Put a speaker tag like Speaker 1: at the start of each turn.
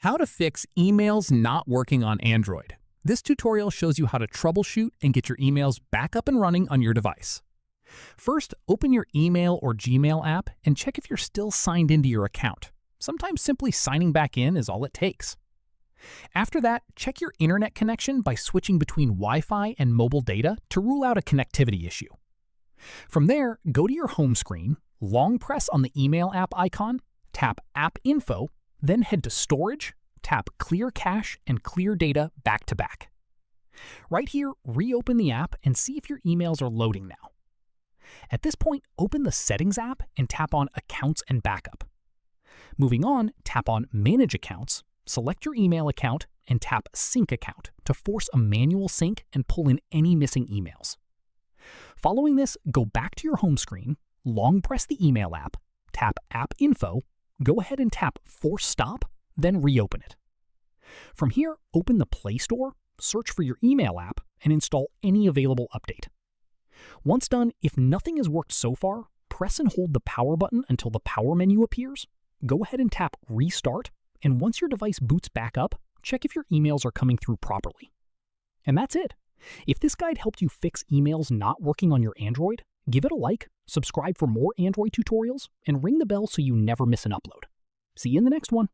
Speaker 1: How to fix emails not working on Android. This tutorial shows you how to troubleshoot and get your emails back up and running on your device. First, open your email or Gmail app and check if you're still signed into your account. Sometimes simply signing back in is all it takes. After that, check your internet connection by switching between Wi-Fi and mobile data to rule out a connectivity issue. From there, go to your home screen, long press on the email app icon, tap App Info, then head to Storage, tap Clear Cache and Clear Data back to back. Right here, reopen the app and see if your emails are loading now. At this point, open the Settings app and tap on Accounts and Backup. Moving on, tap on Manage Accounts, select your email account, and tap Sync Account to force a manual sync and pull in any missing emails. Following this, go back to your home screen, long press the email app, tap App Info, go ahead and tap Force Stop, then reopen it. From here, open the Play Store, search for your email app, and install any available update. Once done, if nothing has worked so far, press and hold the power button until the power menu appears, go ahead and tap Restart, and once your device boots back up, check if your emails are coming through properly. And that's it. If this guide helped you fix emails not working on your Android, give it a like, subscribe for more Android tutorials, and ring the bell so you never miss an upload. See you in the next one.